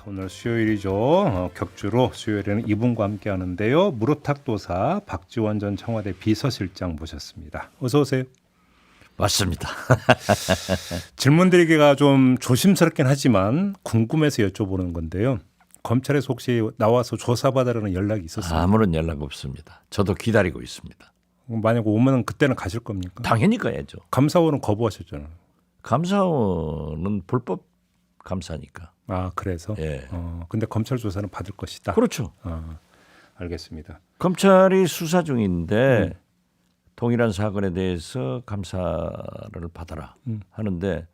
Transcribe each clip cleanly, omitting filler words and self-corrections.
오늘 수요일이죠. 격주로 수요일에는 이분과 함께 하는데요. 무릎탁도사 박지원 전 청와대 비서실장 모셨습니다. 어서 오세요. 맞습니다. 질문 드리기가 좀 조심스럽긴 하지만 궁금해서 여쭤보는 건데요. 검찰에서 혹시 나와서 조사받으라는 연락이 있었습니까? 아무런 연락 없습니다. 저도 기다리고 있습니다. 만약 오면 그때는 가실 겁니까? 당연히 가야죠. 감사원은 거부하셨잖아요. 감사원은 불법 감사니까. 아, 그래서? 예. 근데 검찰 조사는 받을 것이다. 그렇죠. 알겠습니다. 검찰이 수사 중인데 동일한 사건에 대해서 감사를 받아라 하는데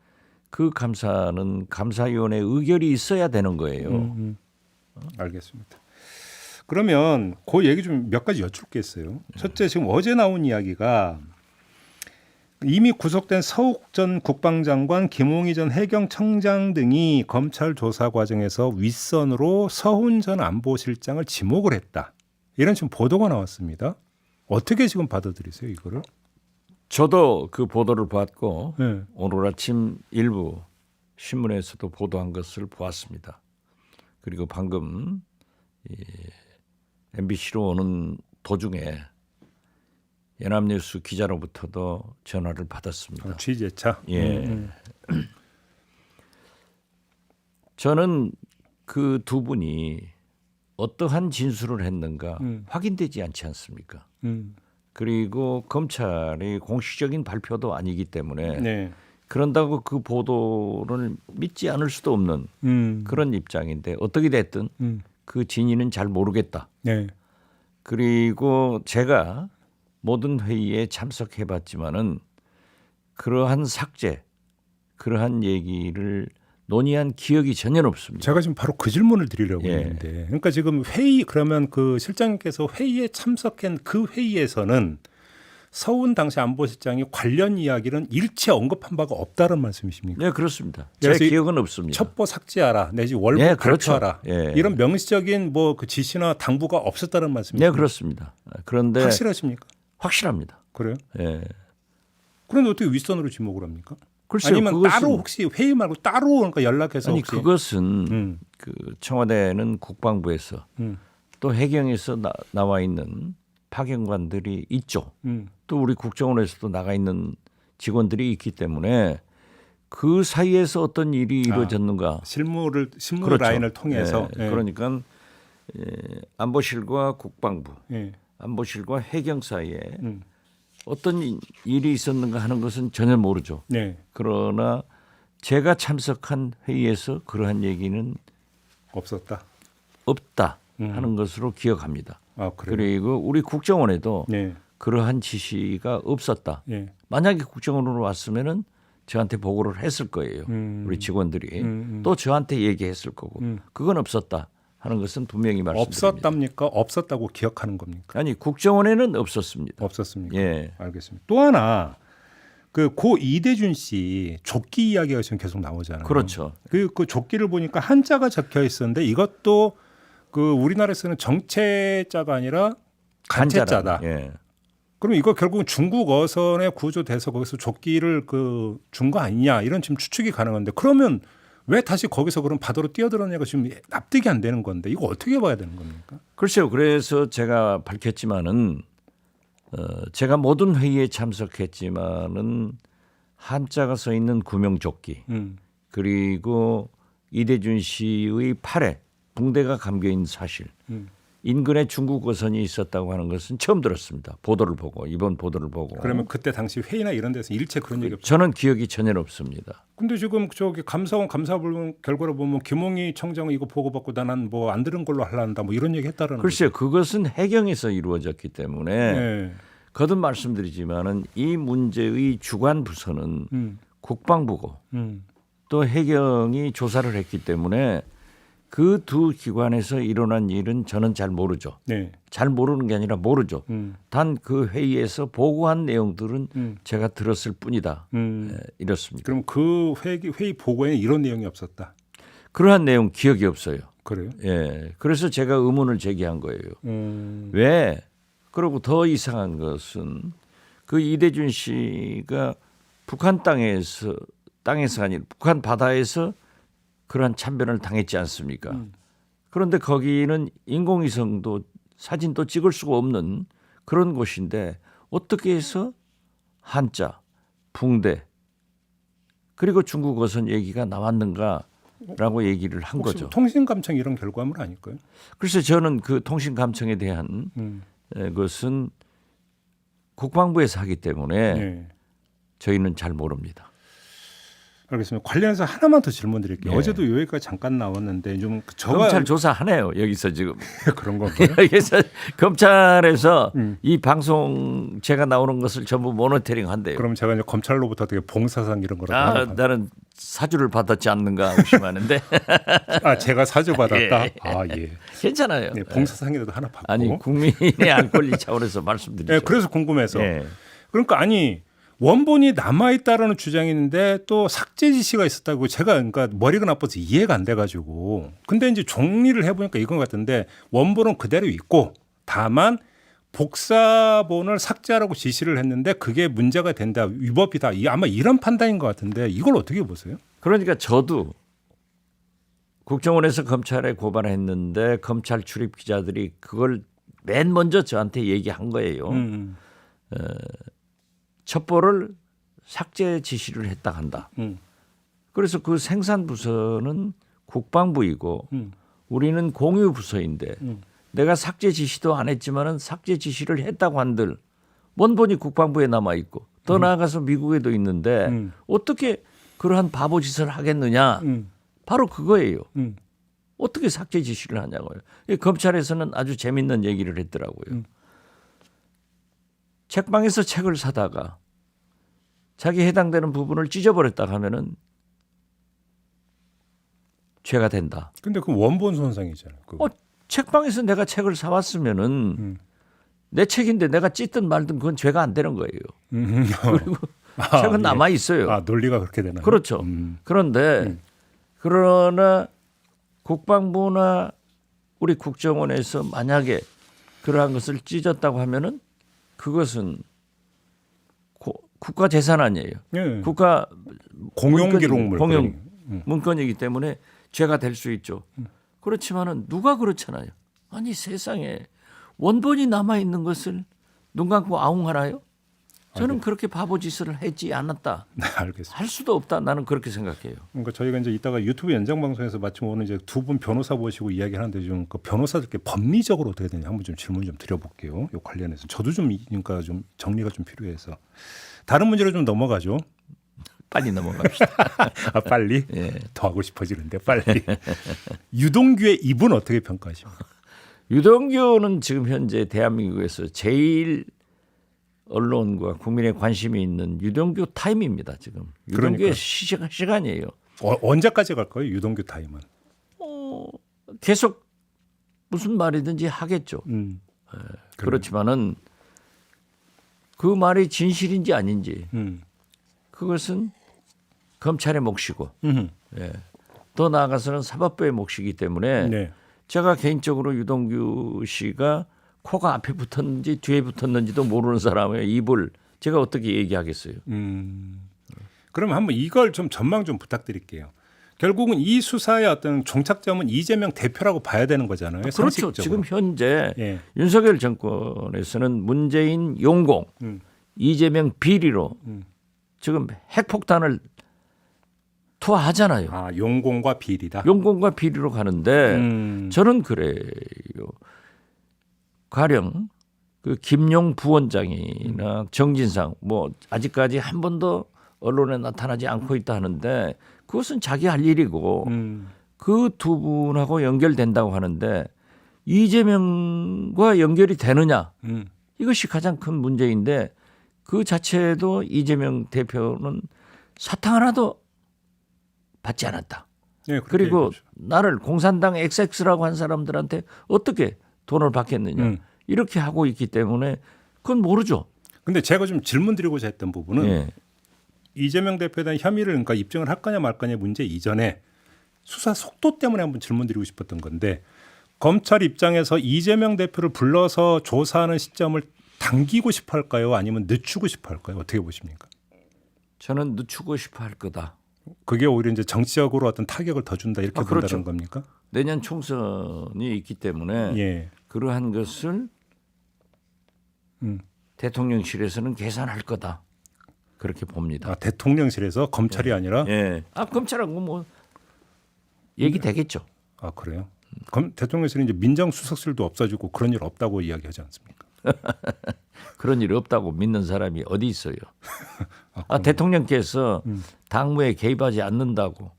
그 감사는 감사위원회 의결이 있어야 되는 거예요. 알겠습니다. 그러면 그 얘기 좀 몇 가지 여쭐 게 있어요. 첫째, 지금 어제 나온 이야기가 이미 구속된 서욱 전 국방장관, 김홍희 전 해경청장 등이 검찰 조사 과정에서 윗선으로 서훈 전 안보실장을 지목을 했다. 이런 지금 보도가 나왔습니다. 어떻게 지금 받아들이세요, 이거를? 저도 그 보도를 봤고 네. 오늘 아침 일부 신문에서도 보도한 것을 보았습니다. 그리고 방금 MBC로 오는 도중에 연합뉴스 기자로부터도 전화를 받았습니다. 취재차. 예. 저는 그 두 분이 어떠한 진술을 했는가 확인되지 않지 않습니까? 그리고 검찰이 공식적인 발표도 아니기 때문에 네. 그런다고 그 보도를 믿지 않을 수도 없는 그런 입장인데 어떻게 됐든 그 진위는 잘 모르겠다. 네. 그리고 제가 모든 회의에 참석해봤지만은 그러한 삭제, 그러한 얘기를 논의한 기억이 전혀 없습니다. 제가 지금 바로 그 질문을 드리려고 예. 했는데, 그러니까 지금 회의, 그러면 그 실장님께서 회의에 참석한 그 회의에서는 서훈 당시 안보실장이 관련 이야기는 일체 언급한 바가 없다는 말씀이십니까? 네, 그렇습니다. 제 그래서 기억은 없습니다. 첩보 삭제하라, 내지 월보 네, 그렇죠. 발표하라, 예. 이런 명시적인 뭐 그 지시나 당부가 없었다는 말씀이십니까? 네, 그렇습니다. 그런데 확실하십니까? 확실합니다. 그래요? 예. 그런데 어떻게 윗선으로 지목을 합니까? 글쎄요, 아니면 그것은, 따로 혹시 회의 말고 따로 그러니까 연락해서 아니 혹시 그것은 그 청와대는 국방부에서 또 해경에서 나와 있는 파견관들이 있죠. 또 우리 국정원에서도 나가 있는 직원들이 있기 때문에 그 사이에서 어떤 일이 이루어졌는가. 실무 그렇죠. 라인을 통해서. 예. 그러니까 안보실과 국방부, 예. 안보실과 해경 사이에 어떤 일이 있었는가 하는 것은 전혀 모르죠. 네. 그러나 제가 참석한 회의에서 그러한 얘기는 없었다. 없다 하는 것으로 기억합니다. 아, 그래요? 그리고 우리 국정원에도 네. 그러한 지시가 없었다. 예. 만약에 국정원으로 왔으면은 저한테 보고를 했을 거예요. 우리 직원들이 또 저한테 얘기했을 거고 그건 없었다 하는 것은 분명히 말씀드립니다. 없었답니까? 없었다고 기억하는 겁니까? 아니 국정원에는 없었습니다. 없었습니까? 예. 알겠습니다. 또 하나 고 이대준 씨 조끼 이야기가 지금 계속 나오잖아요. 그렇죠. 그 조끼를 보니까 한자가 적혀 있었는데 이것도 그 우리나라에서는 정체자가 아니라 간체자다. 예. 그럼 이거 결국은 중국 어선에 구조돼서 거기서 조끼를 그 준 거 아니냐 이런 지금 추측이 가능한데 그러면 왜 다시 거기서 그럼 바다로 뛰어들었냐가 지금 납득이 안 되는 건데 이거 어떻게 봐야 되는 겁니까? 글쎄요. 그래서 제가 밝혔지만은 제가 모든 회의에 참석했지만은 한자가 써 있는 구명조끼 그리고 이대준 씨의 팔에 붕대가 감겨 있는 사실 인근에 중국 어선이 있었다고 하는 것은 처음 들었습니다. 보도를 보고 이번 보도를 보고. 그러면 그때 당시 회의나 이런 데서 일체 그런 얘기 없죠. 저는 기억이 전혀 없습니다. 근데 지금 저기 감사원 감사 결과를 보면 김홍희 청장은 이거 보고받고 나는 뭐 안 들은 걸로 하려한다 뭐 이런 얘기 했다라는 글쎄요. 그것은 해경에서 이루어졌기 때문에 네. 거듭 말씀드리지만은 이 문제의 주관 부서는 국방부고 또 해경이 조사를 했기 때문에 그 두 기관에서 일어난 일은 저는 잘 모르죠. 네. 잘 모르는 게 아니라 모르죠. 단 그 회의에서 보고한 내용들은 제가 들었을 뿐이다. 이렇습니다. 그럼 그 회의 보고에는 이런 내용이 없었다. 그러한 내용 기억이 없어요. 그래요? 예. 그래서 제가 의문을 제기한 거예요. 왜? 그리고 더 이상한 것은 그 이대준 씨가 북한 땅에서 아니라 북한 바다에서 그러한 참변을 당했지 않습니까? 그런데 거기는 인공위성도 사진도 찍을 수가 없는 그런 곳인데 어떻게 해서 한자, 붕대 그리고 중국어선 얘기가 나왔는가라고 얘기를 한 혹시 거죠. 통신감청 이런 결과물 아닐까요? 그래서 저는 그 통신감청에 대한 것은 국방부에서 하기 때문에 네. 저희는 잘 모릅니다. 알겠습니다. 관련해서 하나만 더 질문 드릴게요. 네. 어제도 여기까지 잠깐 나왔는데 좀 저가 검찰 조사하네요. 여기서 지금 그런 건가요? 여기서 검찰에서 이 방송 제가 나오는 것을 전부 모니터링 한대요. 그럼 제가 이제 검찰로부터 되게 봉사상 이런 거라도 아, 하나 나는 사주를 받았지 않는가 의심하는데 제가 사주 받았다. 예. 예. 괜찮아요. 네, 봉사상이라도 하나 받고. 아니 국민의 알 권리 차원에서 말씀드리죠. 네, 그래서 궁금해서. 예. 그러니까 원본이 남아 있다라는 주장이 있는데 또 삭제 지시가 있었다고 제가 그러니까 머리가 나빠서 이해가 안 돼가지고. 근데 이제 정리를 해보니까 이건 같은데 원본은 그대로 있고 다만 복사본을 삭제하라고 지시를 했는데 그게 문제가 된다, 위법이다. 아마 이런 판단인 것 같은데 이걸 어떻게 보세요? 그러니까 저도 국정원에서 검찰에 고발했는데 검찰 출입 기자들이 그걸 맨 먼저 저한테 얘기한 거예요. 첩보를 삭제 지시를 했다 한다. 그래서 그 생산 부서는 국방부이고 우리는 공유 부서인데 내가 삭제 지시도 안 했지만은 삭제 지시를 했다고 한들 원본이 국방부에 남아 있고 더 나아가서 미국에도 있는데 어떻게 그러한 바보 짓을 하겠느냐? 바로 그거예요. 어떻게 삭제 지시를 하냐고요. 검찰에서는 아주 재밌는 얘기를 했더라고요. 책방에서 책을 사다가 자기 해당되는 부분을 찢어버렸다 하면은 죄가 된다. 근데 그 원본 손상이잖아요. 그거. 책방에서 내가 책을 사왔으면은 내 책인데 내가 찢든 말든 그건 죄가 안 되는 거예요. 그리고 책은 남아 있어요. 논리가 그렇게 되나요? 그렇죠. 그런데 그러나 국방부나 우리 국정원에서 만약에 그러한 것을 찢었다고 하면은 그것은 국가 재산 아니에요. 예. 국가 공용 기록물. 공용 문건이기 때문에 죄가 될 수 있죠. 그렇지만은 누가 그렇잖아요. 아니 세상에 원본이 남아 있는 것을 눈 감고 아웅하나요? 저는 그렇게 바보 짓을 했지 않았다. 네, 알겠습니다. 할 수도 없다. 나는 그렇게 생각해요. 그러니까 저희가 이제 이따가 유튜브 연장 방송에서 마침 오늘 이제 두 분 변호사 모시고 이야기를 하는데 좀 그 변호사들께 법리적으로 어떻게 되냐 한번 좀 질문 좀 드려볼게요. 이 관련해서 저도 좀 그러니까 좀 정리가 좀 필요해서 다른 문제로 좀 넘어가죠. 빨리 넘어갑시다. 빨리 예. 더 하고 싶어지는데 빨리. 유동규의 입은 어떻게 평가하십니까? 유동규는 지금 현재 대한민국에서 제일 언론과 국민의 관심이 있는 유동규 타임입니다. 지금 유동규의 시간이에요. 언제까지 갈까요? 유동규 타임은? 계속 무슨 말이든지 하겠죠. 그렇지만은 그 말이 진실인지 아닌지 그것은 검찰의 몫이고 예. 더 나아가서는 사법부의 몫이기 때문에 네. 제가 개인적으로 유동규 씨가 코가 앞에 붙었는지 뒤에 붙었는지도 모르는 사람의 입을 제가 어떻게 얘기하겠어요. 그러면 한번 이걸 좀 전망 좀 부탁드릴게요. 결국은 이 수사의 어떤 종착점은 이재명 대표라고 봐야 되는 거잖아요. 그렇죠. 상식적으로. 지금 현재 예. 윤석열 정권에서는 문재인 용공, 이재명 비리로 지금 핵폭탄을 투하하잖아요. 용공과 비리다. 용공과 비리로 가는데 저는 그래요. 가령 그 김용 부원장이나 정진상 뭐 아직까지 한 번도 언론에 나타나지 않고 있다 하는데 그것은 자기 할 일이고 그 두 분하고 연결된다고 하는데 이재명과 연결이 되느냐 이것이 가장 큰 문제인데 그 자체도 이재명 대표는 사탕 하나도 받지 않았다. 네, 그리고 얘기하죠. 나를 공산당 XX라고 한 사람들한테 어떻게 돈을 받겠느냐 이렇게 하고 있기 때문에 그건 모르죠. 근데 제가 좀 질문 드리고자 했던 부분은 예. 이재명 대표에 대한 혐의를 그러니까 입증을 할 거냐 말 거냐 문제 이전에 수사 속도 때문에 한번 질문 드리고 싶었던 건데 검찰 입장에서 이재명 대표를 불러서 조사하는 시점을 당기고 싶어 할까요? 아니면 늦추고 싶어 할까요? 어떻게 보십니까? 저는 늦추고 싶어 할 거다. 그게 오히려 이제 정치적으로 어떤 타격을 더 준다 이렇게 본다는 그렇죠. 겁니까? 내년 총선이 있기 때문에 예. 그러한 것을 음. 대통령실에서는 계산할 거다. 그렇게 봅니다. 대통령실에서 검찰이 아니라 예. 검찰하고 뭐 얘기 되겠죠. 그래요? 대통령실은 이제 민정수석실도 없어지고 그런 일 없다고 이야기하지 않습니까? 그런 일 없다고 믿는 사람이 어디 있어요. 대통령께서 당무에 개입하지 않는다고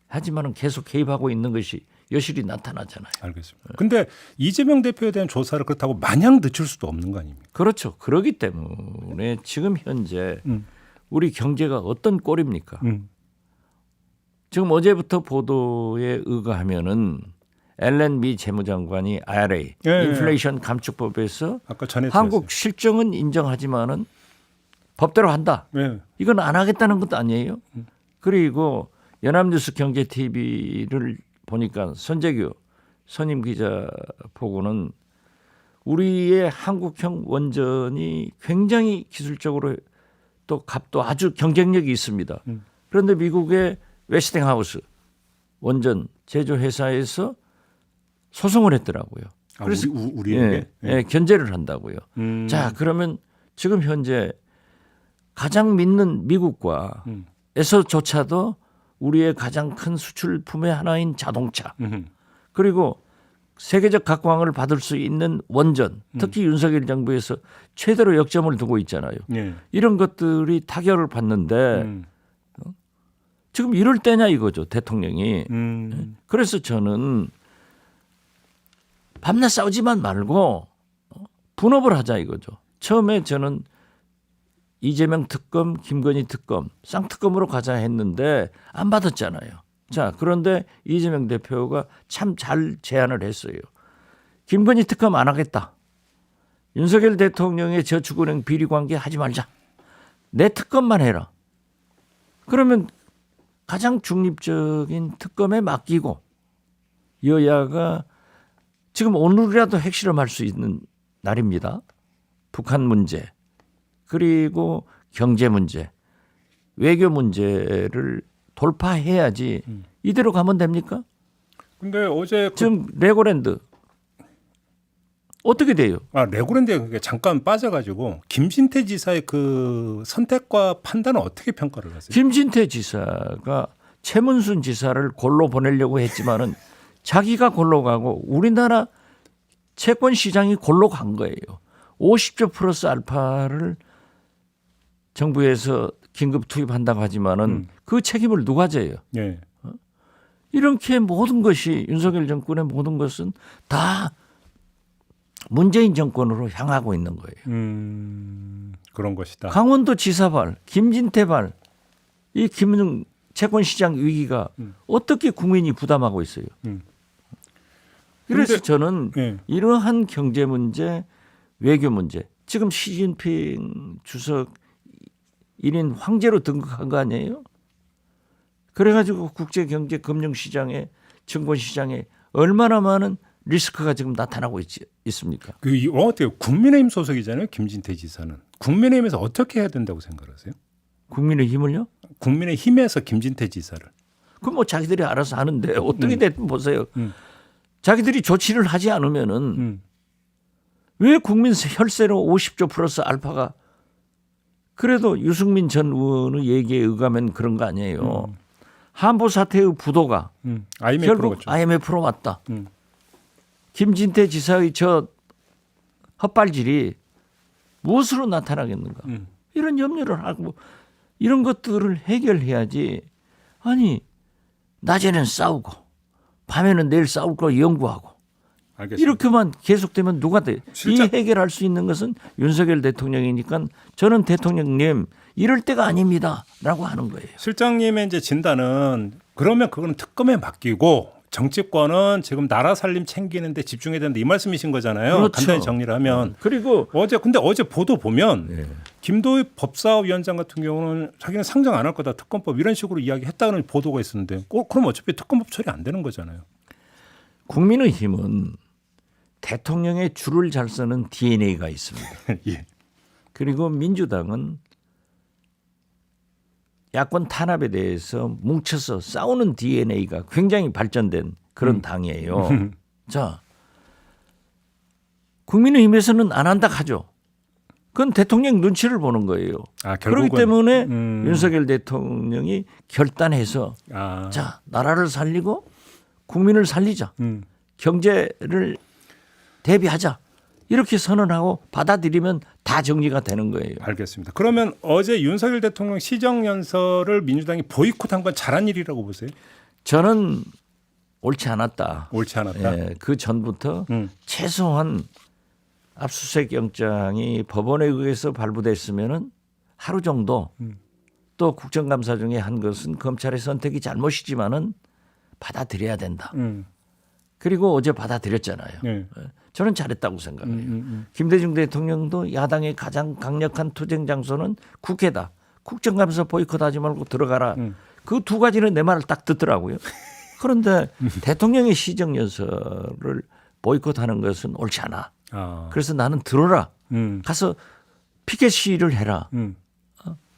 하지만은 계속 개입하고 있는 것이 여실히 나타나잖아요. 알겠습니다. 근데 이재명 대표에 대한 조사를 그렇다고 마냥 늦출 수도 없는 거 아닙니까? 그렇죠. 그렇기 때문에 지금 현재 우리 경제가 어떤 꼴입니까? 지금 어제부터 보도에 의거하면은 앨런 미 재무장관이 IRA 인플레이션 감축법에서 아까 전에 한국 실정은 인정하지만은 법대로 한다. 네. 이건 안 하겠다는 것도 아니에요. 그리고 연합뉴스 경제 TV를 보니까 선재규 선임 기자 보고는 우리의 한국형 원전이 굉장히 기술적으로 또 값도 아주 경쟁력이 있습니다. 그런데 미국의 웨스팅하우스 원전 제조 회사에서 소송을 했더라고요. 그래서 우리에게 견제를 한다고요. 자, 그러면 지금 현재 가장 믿는 미국과 에서조차도 우리의 가장 큰 수출품의 하나인 자동차 그리고 세계적 각광을 받을 수 있는 원전 특히 윤석열 정부에서 최대로 역점을 두고 있잖아요. 이런 것들이 타격을 받는데 지금 이럴 때냐 이거죠. 대통령이. 그래서 저는 밤낮 싸우지만 말고 분업을 하자 이거죠. 처음에 저는 이재명 특검, 김건희 특검, 쌍특검으로 가자 했는데 안 받았잖아요. 자, 그런데 이재명 대표가 참 잘 제안을 했어요. 김건희 특검 안 하겠다. 윤석열 대통령의 저축은행 비리 관계 하지 말자. 내 특검만 해라. 그러면 가장 중립적인 특검에 맡기고 여야가 지금 오늘이라도 핵실험할 수 있는 날입니다. 북한 문제 그리고 경제 문제, 외교 문제를 돌파해야지 이대로 가면 됩니까? 근데 어제 지금 레고랜드 어떻게 돼요? 레고랜드에 그게 잠깐 빠져가지고 김진태 지사의 그 선택과 판단은 어떻게 평가를 하세요? 김진태 지사가 최문순 지사를 골로 보내려고 했지만은 자기가 골로 가고 우리나라 채권 시장이 골로 간 거예요. 50조 플러스 알파를 정부에서 긴급 투입한다고 하지만은 그 책임을 누가 져요? 네. 이렇게 모든 것이 윤석열 정권의 모든 것은 다 문재인 정권으로 향하고 있는 거예요. 그런 것이다. 강원도 지사발, 김진태발, 이 김웅 채권시장 위기가 어떻게 국민이 부담하고 있어요. 그래서 저는 이러한 경제 문제, 외교 문제, 지금 시진핑 주석 1인 황제로 등극한 거 아니에요? 그래가지고 국제경제 금융시장에 증권시장에 얼마나 많은 리스크가 지금 나타나고 있습니까? 어때요? 국민의힘 소속이잖아요. 김진태 지사는. 국민의힘에서 어떻게 해야 된다고 생각하세요? 국민의힘을요? 국민의힘에서 김진태 지사를. 그럼 뭐 자기들이 알아서 하는데 어떻게 됐든 보세요. 자기들이 조치를 하지 않으면은 왜 국민 혈세로 50조 플러스 알파가 그래도 유승민 전 의원의 얘기에 의하면 그런 거 아니에요. 한보 사태의 부도가 결국 IMF로 왔다. 김진태 지사의 저 헛발질이 무엇으로 나타나겠는가. 이런 염려를 하고 이런 것들을 해결해야지. 아니 낮에는 싸우고 밤에는 내일 싸울 거 연구하고 알겠습니다. 이렇게만 계속되면 누가 돼? 이 해결할 수 있는 것은 윤석열 대통령이니까 저는 대통령님 이럴 때가 아닙니다라고 하는 거예요. 실장님의 이제 진단은 그러면 그거는 특검에 맡기고 정치권은 지금 나라 살림 챙기는데 집중해야 된다 이 말씀이신 거잖아요. 그렇죠. 간단히 정리를 하면. 그리고 근데 어제 보도 보면 김도희 법사위원장 같은 경우는 자기는 상정 안 할 거다 특검법 이런 식으로 이야기했다는 보도가 있었는데 그럼 어차피 특검법 처리 안 되는 거잖아요. 국민의힘은 대통령의 줄을 잘 서는 DNA가 있습니다. 예. 그리고 민주당은 야권 탄압에 대해서 뭉쳐서 싸우는 DNA가 굉장히 발전된 그런 당이에요. 자, 국민의힘에서는 안 한다 하죠. 그건 대통령 눈치를 보는 거예요. 그렇기 때문에 윤석열 대통령이 결단해서 자, 나라를 살리고 국민을 살리자. 경제를 대비하자. 이렇게 선언하고 받아들이면 다 정리가 되는 거예요. 알겠습니다. 그러면 어제 윤석열 대통령 시정연설을 민주당이 보이콧한 건 잘한 일이라고 보세요? 저는 옳지 않았다. 옳지 않았다. 예, 그 전부터 최소한 압수수색 영장이 법원에 의해서 발부됐으면은 하루 정도 또 국정감사 중에 한 것은 검찰의 선택이 잘못이지만은 받아들여야 된다. 그리고 어제 받아들였잖아요. 네. 저는 잘했다고 생각해요. 김대중 대통령도 야당의 가장 강력한 투쟁 장소는 국회다. 국정감사 보이콧하지 말고 들어가라. 그 두 가지는 내 말을 딱 듣더라고요. 그런데 대통령의 시정연설을 보이콧하는 것은 옳지 않아. 그래서 나는 들어라. 가서 피켓 시위를 해라.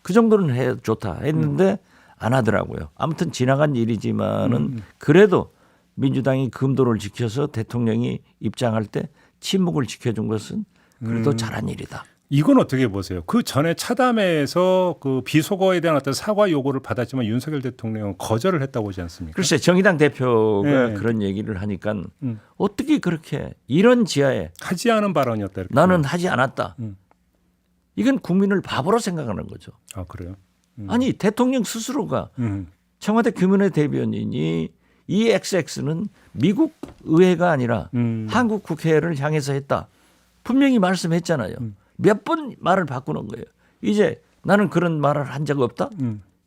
그 정도는 해 좋다 했는데 안 하더라고요. 아무튼 지나간 일이지만은 그래도 민주당이 금도를 지켜서 대통령이 입장할 때 침묵을 지켜준 것은 그래도 잘한 일이다. 이건 어떻게 보세요? 그 전에 차담회에서 그 비속어에 대한 어떤 사과 요구를 받았지만 윤석열 대통령은 거절을 했다고 하지 않습니까? 글쎄 정의당 대표가 네. 그런 얘기를 하니까 어떻게 그렇게 이런 지하에 하지 않은 발언이었다. 이렇게. 나는 하지 않았다. 이건 국민을 바보로 생각하는 거죠. 아 그래요? 아니 대통령 스스로가 청와대 규민회 대변인이 이 XX는 미국 의회가 아니라 한국 국회를 향해서 했다. 분명히 말씀했잖아요. 몇 번 말을 바꾸는 거예요. 이제 나는 그런 말을 한 적 없다.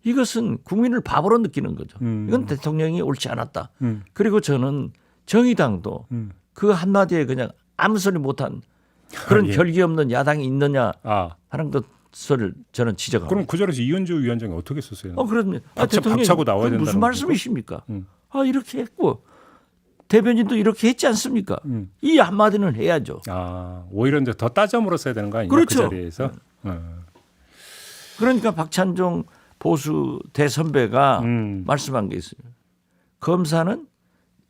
이것은 국민을 바보로 느끼는 거죠. 이건 대통령이 옳지 않았다. 그리고 저는 정의당도 그 한마디에 그냥 아무 소리 못한 그런 예. 결기 없는 야당이 있느냐 하는 것을 저는 지적합니다. 그럼 그 자리에서 이현주 위원장이 어떻게 썼어요? 그러면 밥 차고 나와야 된다는 무슨 말씀이십니까? 이렇게 했고 대변인도 이렇게 했지 않습니까? 이 한마디는 해야죠. 오히려 이제 더 따져 물었어야 되는 거 아니냐? 그렇죠. 그 자리에서. 그러니까 박찬종 보수 대선배가 말씀한 게 있어요. 검사는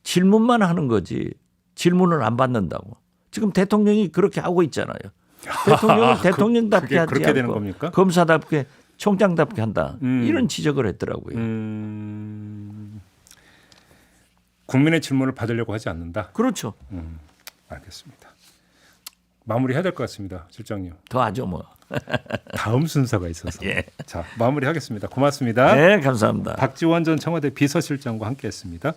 질문만 하는 거지 질문을 안 받는다고. 지금 대통령이 그렇게 하고 있잖아요. 대통령은 대통령답게 하지 그렇게 되는 않고 겁니까? 검사답게 총장답게 한다. 이런 지적을 했더라고요. 국민의 질문을 받으려고 하지 않는다. 그렇죠. 알겠습니다. 마무리해야 될 것 같습니다, 실장님. 더 하죠 뭐. 다음 순서가 있어서. 예. 자, 마무리하겠습니다. 고맙습니다. 네, 감사합니다. 박지원 전 청와대 비서실장과 함께했습니다.